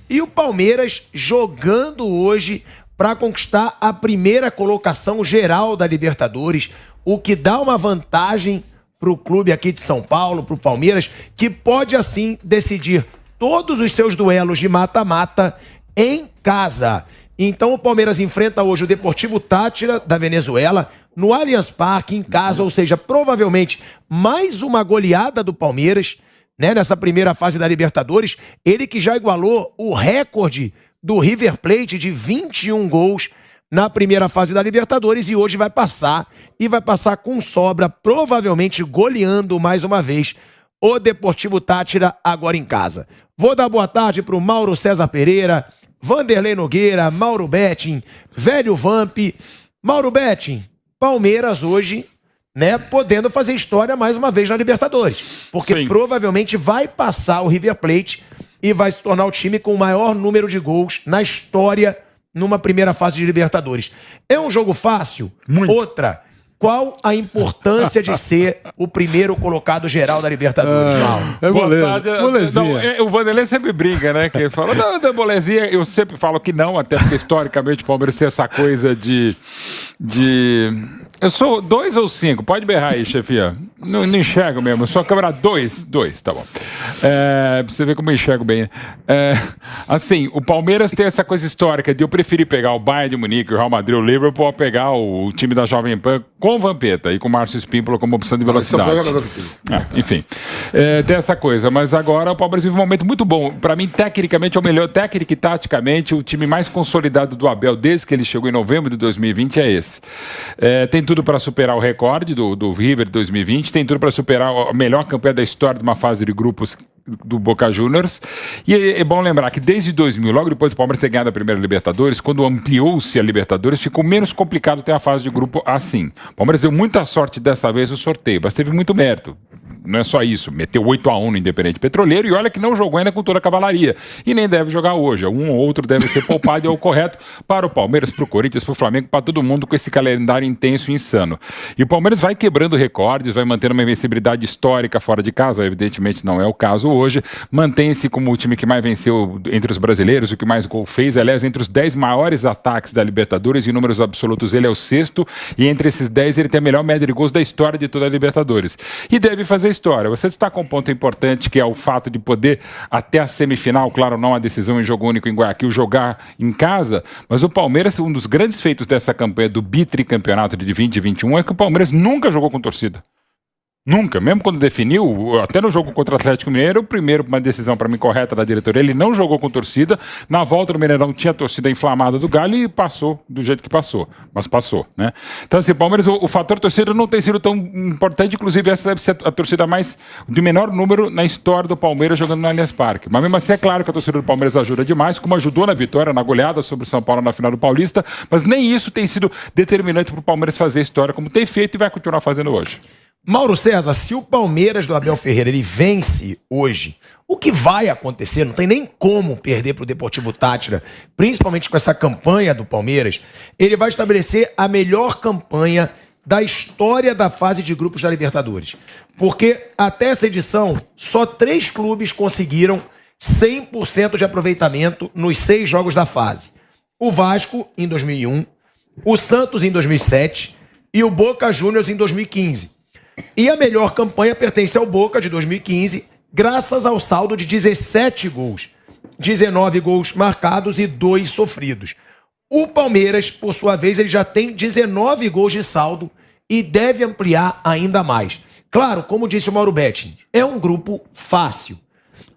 E o Palmeiras jogando hoje para conquistar a primeira colocação geral da Libertadores, o que dá uma vantagem para o clube aqui de São Paulo, para o Palmeiras, que pode assim decidir todos os seus duelos de mata-mata em casa. Então o Palmeiras enfrenta hoje o Deportivo Táchira da Venezuela no Allianz Parque em casa, ou seja, provavelmente mais uma goleada do Palmeiras, né, nessa primeira fase da Libertadores. Ele que já igualou o recorde do River Plate de 21 gols na primeira fase da Libertadores e hoje vai passar, e vai passar com sobra, provavelmente goleando mais uma vez o Deportivo Táchira agora em casa. Vou dar boa tarde para o Mauro César Pereira, Vanderlei Nogueira, Mauro Betting, Velho Vamp. Mauro Betting, Palmeiras hoje, né, podendo fazer história mais uma vez na Libertadores, porque Sim, provavelmente vai passar o River Plate e vai se tornar o time com o maior número de gols na história numa primeira fase de Libertadores. É um jogo fácil? Muito. Outra, qual a importância de ser o primeiro colocado geral da Libertadores, Mauro? É Boa tarde. molezinha. Não, o Vanderlei sempre brinca, né? Que ele fala, não, molezinha. Eu sempre falo que não, até porque historicamente o Palmeiras tem essa coisa de... Eu sou 2 ou 5? Pode berrar aí, chefia. Não enxergo mesmo. Eu sou a câmera 2. 2, tá bom. Pra você ver como eu enxergo bem. Assim, o Palmeiras tem essa coisa histórica de eu preferir pegar o Bayern de Munique, o Real Madrid, o Liverpool, a pegar o time da Jovem Pan com o Vampeta e com o Márcio Espímpola como opção de velocidade. Enfim, tem essa coisa. Mas agora o Palmeiras vive um momento muito bom. Para mim, tecnicamente, é o melhor. Técnica e taticamente, o time mais consolidado do Abel desde que ele chegou em novembro de 2020 é esse. Tem tudo para superar o recorde do River de 2020, tem tudo para superar a melhor campanha da história de uma fase de grupos do Boca Juniors. E é bom lembrar que desde 2000, logo depois do Palmeiras ter ganhado a primeira Libertadores, quando ampliou-se a Libertadores, ficou menos complicado ter a fase de grupo assim. O Palmeiras deu muita sorte dessa vez no sorteio, mas teve muito mérito. Não é só isso, meteu 8-1 no Independente Petroleiro e olha que não jogou ainda com toda a cavalaria. E nem deve jogar hoje. Um ou outro deve ser poupado e é o correto para o Palmeiras, para o Corinthians, para o Flamengo, para todo mundo com esse calendário intenso e insano. E o Palmeiras vai quebrando recordes, vai mantendo uma invencibilidade histórica fora de casa, evidentemente não é o caso hoje. Mantém-se como o time que mais venceu entre os brasileiros, o que mais gol fez. Aliás, entre os 10 maiores ataques da Libertadores, em números absolutos ele é o 6º, e entre esses 10 ele tem a melhor média de gols da história de toda a Libertadores. E deve fazer história. Você destaca um ponto importante, que é o fato de poder, até a semifinal, claro, não a decisão em jogo único em Guayaquil, jogar em casa, mas o Palmeiras, um dos grandes feitos dessa campanha do bitricampeonato de 2021 é que o Palmeiras nunca jogou com torcida. Nunca, mesmo quando definiu, até no jogo contra o Atlético Mineiro, o primeiro, uma decisão para mim correta da diretoria, ele não jogou com torcida, na volta do Mineirão tinha a torcida inflamada do Galo e passou do jeito que passou, mas passou, né? Então assim, o Palmeiras, o fator torcida não tem sido tão importante, inclusive essa deve ser a torcida de menor número na história do Palmeiras jogando no Allianz Parque, mas mesmo assim é claro que a torcida do Palmeiras ajuda demais, como ajudou na vitória, na goleada sobre o São Paulo na final do Paulista, mas nem isso tem sido determinante para o Palmeiras fazer história como tem feito e vai continuar fazendo hoje. Mauro César, se o Palmeiras do Abel Ferreira ele vence hoje, o que vai acontecer? Não tem nem como perder para o Deportivo Táchira, principalmente com essa campanha do Palmeiras. Ele vai estabelecer a melhor campanha da história da fase de grupos da Libertadores. Porque até essa edição, só 3 clubes conseguiram 100% de aproveitamento nos 6 jogos da fase. O Vasco, em 2001, o Santos, em 2007 e o Boca Juniors, em 2015. E a melhor campanha pertence ao Boca, de 2015, graças ao saldo de 17 gols. 19 gols marcados e 2 sofridos. O Palmeiras, por sua vez, ele já tem 19 gols de saldo e deve ampliar ainda mais. Claro, como disse o Mauro Betting, é um grupo fácil.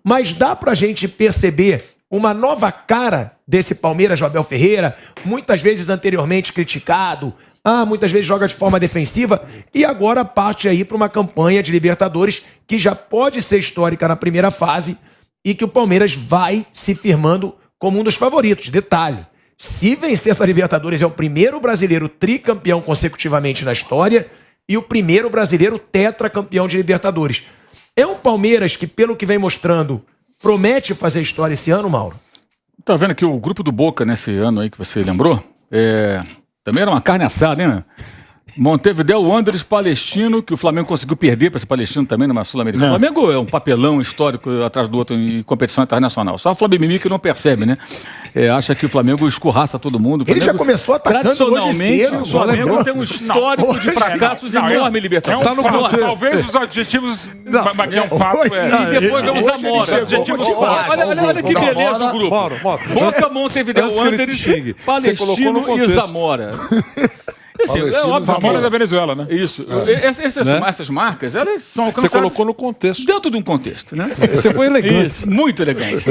Mas dá pra gente perceber uma nova cara desse Palmeiras do Abel Ferreira, muitas vezes anteriormente criticado, muitas vezes joga de forma defensiva e agora parte aí para uma campanha de Libertadores que já pode ser histórica na primeira fase e que o Palmeiras vai se firmando como um dos favoritos. Detalhe, se vencer essa Libertadores é o primeiro brasileiro tricampeão consecutivamente na história e o primeiro brasileiro tetracampeão de Libertadores. É um Palmeiras que, pelo que vem mostrando, promete fazer história esse ano, Mauro? Tá vendo que o grupo do Boca nesse ano aí que você lembrou, também era uma carne assada, hein? Montevideo Wanderers, Palestino, que o Flamengo conseguiu perder para esse Palestino também numa Sul-Americana. O Flamengo é um papelão histórico atrás do outro em competição internacional. Só o Flamengo que não percebe, né? Acha que o Flamengo escorraça todo mundo. Ele já começou atacando tradicionalmente, cedo, o Flamengo tem um histórico de fracassos enorme em Libertadores. Tá no talvez os adjetivos... Mas é um fato. E depois vamos a Zamora. Olha que beleza o grupo. Boca, Montevideo Wanderers, Palestino e Zamora. Zamora é da Venezuela, né? Isso. Essas marcas, elas são alcançadas... Você colocou no contexto. Dentro de um contexto, né? Você foi elegante. Isso, muito elegante.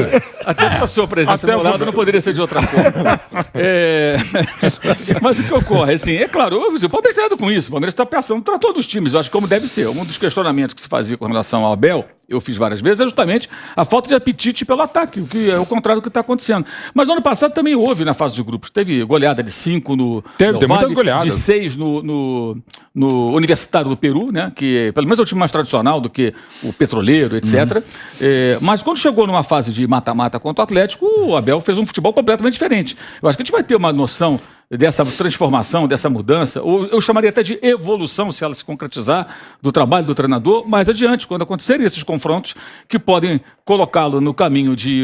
Até pela sua presença do meu lado não poderia ser de outra forma. Mas o que ocorre, assim, é claro, o Palmeiras está errado com isso. O Palmeiras está pensando, tratou dos times, eu acho que como deve ser. Um dos questionamentos que se fazia com relação ao Abel, eu fiz várias vezes, é justamente a falta de apetite pelo ataque, o que é o contrário do que está acontecendo. Mas no ano passado também houve na fase de grupos. Teve goleada de 5 no... Teve muitas goleadas. De 6 no Universitário do Peru, né? Que pelo menos é o time mais tradicional do que o Petroleiro, etc. Mas quando chegou numa fase de mata-mata contra o Atlético, o Abel fez um futebol completamente diferente. Eu acho que a gente vai ter uma noção dessa transformação, dessa mudança, ou eu chamaria até de evolução, se ela se concretizar, do trabalho do treinador, mais adiante, quando acontecerem esses confrontos que podem colocá-lo no caminho de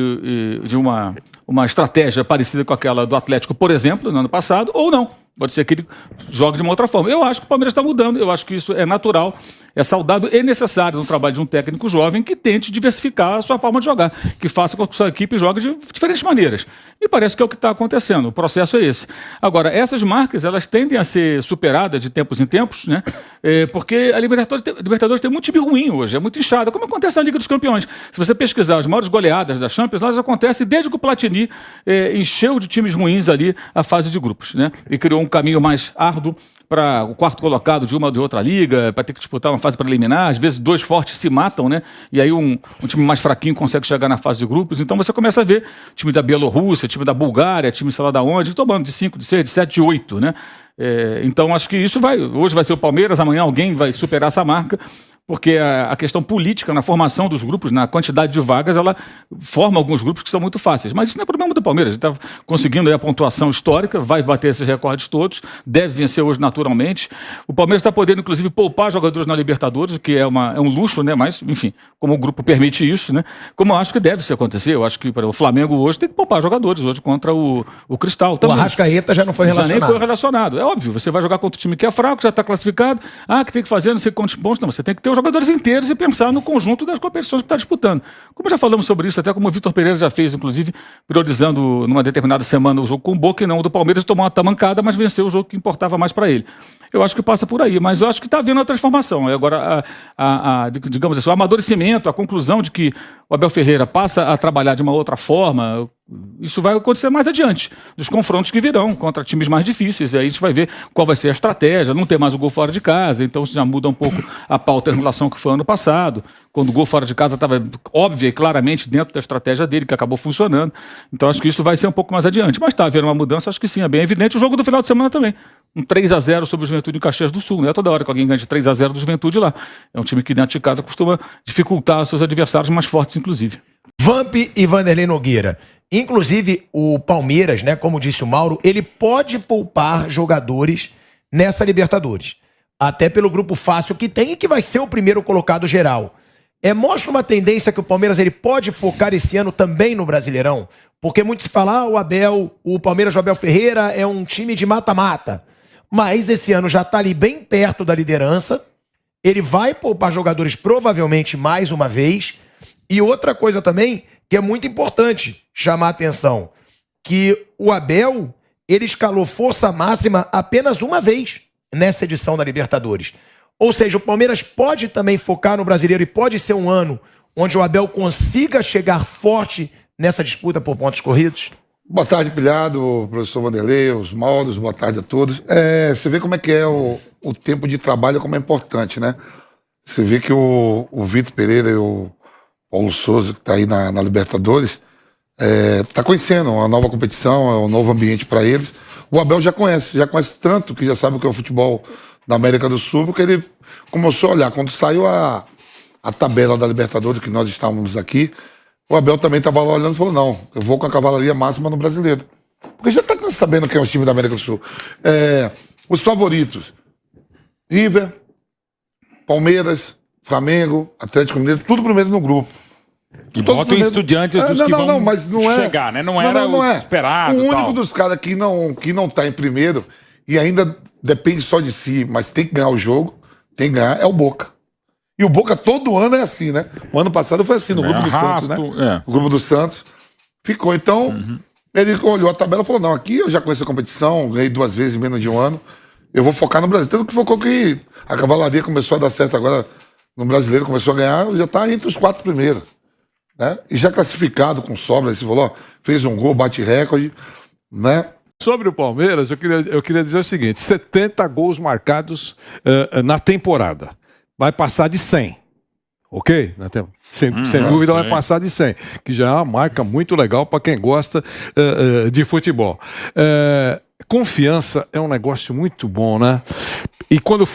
uma estratégia parecida com aquela do Atlético, por exemplo, no ano passado, ou não. Pode ser que ele jogue de uma outra forma. Eu acho que o Palmeiras está mudando, eu acho que isso é natural, é saudável e necessário no trabalho de um técnico jovem que tente diversificar a sua forma de jogar, que faça com que a sua equipe jogue de diferentes maneiras. E parece que é o que está acontecendo, o processo é esse. Agora, essas marcas, elas tendem a ser superadas de tempos em tempos, né? Porque a Libertadores tem muito time ruim hoje, é muito inchada, como acontece na Liga dos Campeões. Se você pesquisar as maiores goleadas da Champions, elas acontecem desde que o Platini encheu de times ruins ali a fase de grupos, né? E criou um caminho mais árduo para o quarto colocado de uma ou de outra liga, para ter que disputar uma fase preliminar. Às vezes 2 fortes se matam, né? E aí um time mais fraquinho consegue chegar na fase de grupos. Então você começa a ver time da Bielorrússia, time da Bulgária, time sei lá da onde, tomando de 5, de 6, de 7, de 8, né? Então acho que isso hoje vai ser o Palmeiras, amanhã alguém vai superar essa marca, porque a questão política na formação dos grupos, na quantidade de vagas, ela forma alguns grupos que são muito fáceis. Mas isso não é problema do Palmeiras. A gente está conseguindo aí a pontuação histórica, vai bater esses recordes todos, deve vencer hoje naturalmente. O Palmeiras está podendo, inclusive, poupar jogadores na Libertadores, o que é um luxo, né? Mas, enfim, como o grupo permite isso, né? Como eu acho que deve se acontecer. Eu acho que o Flamengo hoje tem que poupar jogadores hoje contra o Cristal. Também. O Arrascaeta já não foi relacionado. Já nem foi relacionado. É óbvio, você vai jogar contra o time que é fraco, já está classificado. Que tem que fazer não sei quantos pontos. Não, você tem que ter os jogadores inteiros e pensar no conjunto das competições que está disputando. Como já falamos sobre isso, até como o Vitor Pereira já fez, inclusive, priorizando numa determinada semana o jogo com o Boca e não o do Palmeiras, tomou uma tamancada, mas venceu o jogo que importava mais para ele. Eu acho que passa por aí, mas eu acho que está havendo a transformação. Agora, digamos assim, o amadurecimento, a conclusão de que o Abel Ferreira passa a trabalhar de uma outra forma, isso vai acontecer mais adiante, dos confrontos que virão contra times mais difíceis, e aí a gente vai ver qual vai ser a estratégia, não ter mais o gol fora de casa, então isso já muda um pouco a pauta em relação ao que foi ano passado, quando o gol fora de casa estava óbvio e claramente dentro da estratégia dele, que acabou funcionando, então acho que isso vai ser um pouco mais adiante, mas está havendo uma mudança, acho que sim, é bem evidente. O jogo do final de semana também, um 3-0 sobre o Juventude em Caxias do Sul, não é toda hora que alguém ganha de 3-0 do Juventude lá, é um time que dentro de casa costuma dificultar seus adversários mais fortes, inclusive. Vamp e Vanderlei Nogueira. Inclusive, o Palmeiras, né, como disse o Mauro, ele pode poupar jogadores nessa Libertadores. Até pelo grupo fácil que tem e que vai ser o primeiro colocado geral. Mostra uma tendência que o Palmeiras ele pode focar esse ano também no Brasileirão. Porque muito se fala, o Palmeiras do Abel Ferreira é um time de mata-mata. Mas esse ano já está ali bem perto da liderança. Ele vai poupar jogadores provavelmente mais uma vez. E outra coisa também que é muito importante chamar a atenção, que o Abel, ele escalou força máxima apenas uma vez nessa edição da Libertadores. Ou seja, o Palmeiras pode também focar no Brasileiro e pode ser um ano onde o Abel consiga chegar forte nessa disputa por pontos corridos? Boa tarde, Pilhado, professor Vanderlei, os Maldos, boa tarde a todos. Você vê como é que é o tempo de trabalho, como é importante, né? Você vê que o Vitor Pereira e o Paulo Souza, que está aí na Libertadores, está conhecendo uma nova competição, é um novo ambiente para eles. O Abel já conhece tanto que já sabe o que é o futebol da América do Sul, porque ele começou a olhar. Quando saiu a tabela da Libertadores, que nós estávamos aqui, o Abel também estava lá olhando e falou, não, eu vou com a cavalaria máxima no Brasileiro. Porque já está sabendo quem é o time da América do Sul. Os favoritos, River, Palmeiras, Flamengo, Atlético Mineiro, tudo primeiro no grupo. E bota em Estudiantes dos que vão mas não é, chegar, né? Não era o esperado. O único tal. dos caras que não tá em primeiro e ainda depende só de si, mas tem que ganhar o jogo, tem que ganhar, é o Boca. E o Boca todo ano é assim, né? O ano passado foi assim, no grupo do Santos, né? O grupo do Santos ficou. Então, ele olhou a tabela e falou, não, aqui eu já conheço a competição, ganhei 2 vezes em menos de um ano, eu vou focar no Brasil. Tanto que focou que a cavalaria começou a dar certo agora no Brasileiro, começou a ganhar, já tá entre os 4 primeiros. Né? E já classificado com sobra, você falou, ó, fez um gol, bate recorde, né? Sobre o Palmeiras, eu queria dizer o seguinte, 70 gols marcados na temporada. Vai passar de 100, ok? Sem dúvida vai passar de 100, que já é uma marca muito legal para quem gosta de futebol. Confiança é um negócio muito bom, né? E quando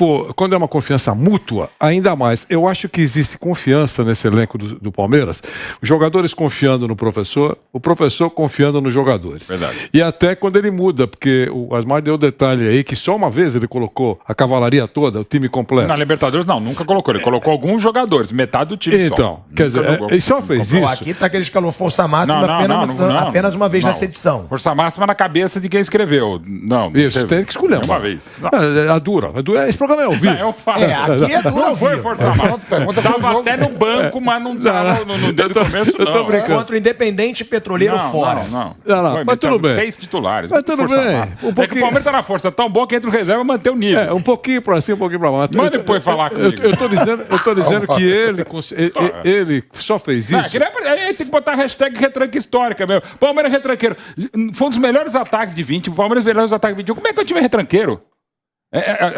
é uma confiança mútua, ainda mais. Eu acho que existe confiança nesse elenco do Palmeiras. Os jogadores confiando no professor, o professor confiando nos jogadores. Verdade. E até quando ele muda, porque o Asmar deu detalhe aí que só uma vez ele colocou a cavalaria toda, o time completo. Na Libertadores não, nunca colocou. Ele colocou alguns jogadores, metade do time só. Então, quer dizer, ele só fez isso. Aqui tá que ele escalou força máxima apenas uma vez nessa edição. Força máxima na cabeça de quem escreveu. Não. Isso, tem que escolher. Uma vez. A dura. Esse programa é ao vivo. Não, eu falo. Aqui é duro não ao foi vivo. força máxima. Tava até no banco, mas não tava no dedo do começo, não. Eu tô brincando. Contra o Independente Petroleiro fora. Não. Não, mas tudo bem. 6 titulares. Mas tudo bem. É que o Palmeiras tá na força tão boa que entra o reserva e manter o nível. Um pouquinho pra cima, um pouquinho pra baixo. Manda depois falar comigo. Eu tô dizendo que ele só fez isso. Tem que botar a hashtag retranca histórica mesmo. Palmeiras retranqueiro. Foi um dos melhores ataques de 20. O Palmeiras melhores ataques de 21. Como é que é o time retranqueiro?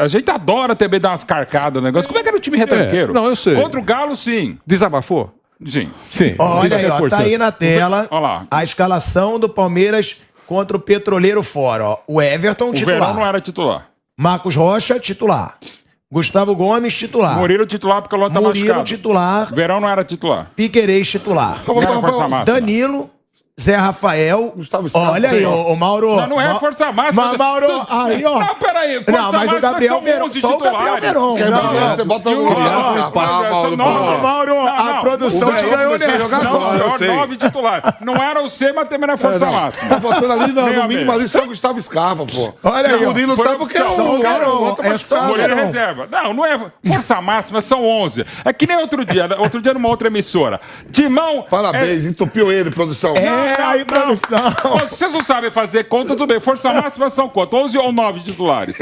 A gente adora também dar umas carcadas no negócio. Como é que era o time retranqueiro? Não, eu sei. Contra o Galo, sim. Desabafou? Sim. Olha aí, ó, tá aí na tela Olha lá. a escalação do Palmeiras contra o Petroleiro fora. Ó. O Everton, O titular. Verão não era titular. Marcos Rocha, titular. Gustavo Gomes, titular. Murilo titular porque o Lota tá Murilo, machucado. titular. Verão não era titular. Piquerez, titular. Não era força máxima. Danilo, Zé Rafael. Gustavo Scarpa. Olha aí, ô Mauro. Não é força máxima. Mas, Mauro, aí, ó. Não, peraí. Força Não, mas o Gabriel Verão. Só o Gabriel Verão. Você bota o Mauro, a produção te ganhou nessa. Não, 9 titulares. Não era o C, mas também não é força máxima. Tá botando ali, no mínimo ali, só o Gustavo Scarpa, pô. Olha aí, o Murilo sabe porque é só o Verão. bota É pra só o Scarpa. Murilo Verão. reserva. Não é força máxima, são 11. É que nem outro dia numa outra emissora. Timão... Parabéns, entupiu ele, produção. Aí, produção. Vocês não sabem fazer conta, tudo bem. Força máxima são quanto? 11 ou 9 titulares?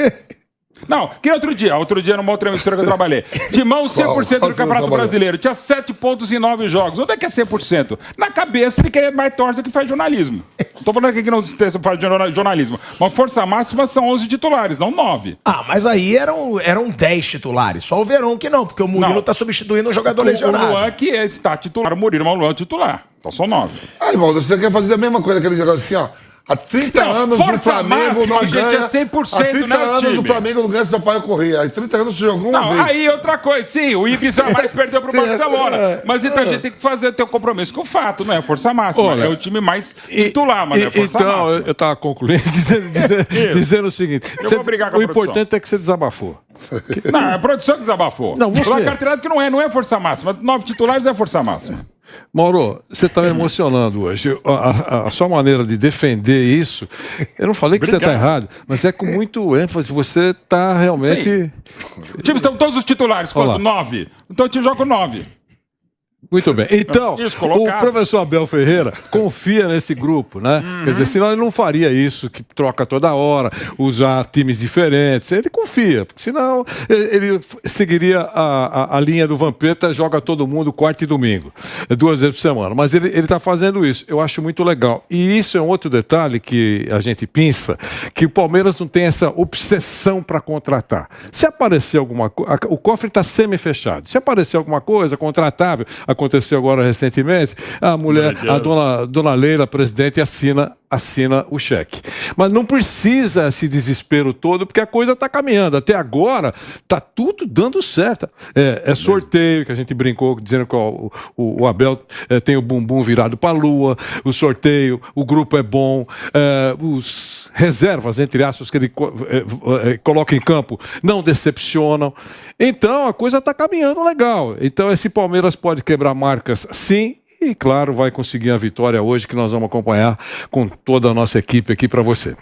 Não, que outro dia numa outra emissora que eu trabalhei. Timão 100% do Campeonato Brasileiro. Tinha 7 pontos em 9 jogos. Onde é que é 100%? Na cabeça de quem é mais torto do que faz jornalismo. Não tô falando aqui que não faz jornalismo. Mas força máxima são 11 titulares, não 9. Mas aí eram 10 titulares. Só o Verão que não, porque o Murilo tá substituindo um jogador lesionado. O Luan que está titular. O Murilo, mas o Luan é titular. Então são 9. Aí, irmão, você quer fazer a mesma coisa, aquele negócio assim, ó. Há 30 anos o Flamengo não ganha. Gente, é 100%, há 30 né, anos time? o Flamengo não ganha Sampaio Corrêa. Há 30 anos você jogou uma vez. Aí outra coisa, sim, o Ibis jamais perdeu pro Barcelona. Mas então a gente tem que fazer ter um compromisso com o fato, não é força máxima. Olha, é o time mais titular, mas não é força máxima. Então, eu tava concluindo dizendo o seguinte: Eu vou brigar com a o produção. importante é que você desabafou. Não, é a produção que desabafou. Não, você. Lá carteirado que não é força máxima. 9 titulares é força máxima. Mauro, você está me emocionando hoje. A sua maneira de defender isso, eu não falei que você está errado, mas é com muito ênfase. Você está realmente. Sim. O time estão todos os titulares, quanto? 9. Então o time joga com 9. Muito bem. Então, Isso, o colocado. professor Abel Ferreira confia nesse grupo, né? Quer dizer, senão ele não faria isso, que troca toda hora, usar times diferentes. Ele confia, porque senão ele seguiria a linha do Vampeta, joga todo mundo quarta e domingo, 2 vezes por semana. Mas ele está fazendo isso. Eu acho muito legal. E isso é um outro detalhe que a gente pensa, que o Palmeiras não tem essa obsessão para contratar. Se aparecer alguma coisa, o cofre está semi-fechado. Se aparecer alguma coisa contratável, aconteceu agora recentemente, a mulher, a dona Leila, presidente, assina assina o cheque. Mas não precisa esse desespero todo, porque a coisa está caminhando. Até agora, está tudo dando certo. É sorteio, que a gente brincou, dizendo que o Abel tem o bumbum virado para a lua, o sorteio, o grupo é bom, os reservas, entre aspas, que ele coloca em campo, não decepcionam. Então, a coisa está caminhando legal. Então, esse Palmeiras pode quebrar marcas, sim, e, claro, vai conseguir a vitória hoje, que nós vamos acompanhar com toda a nossa equipe aqui para você.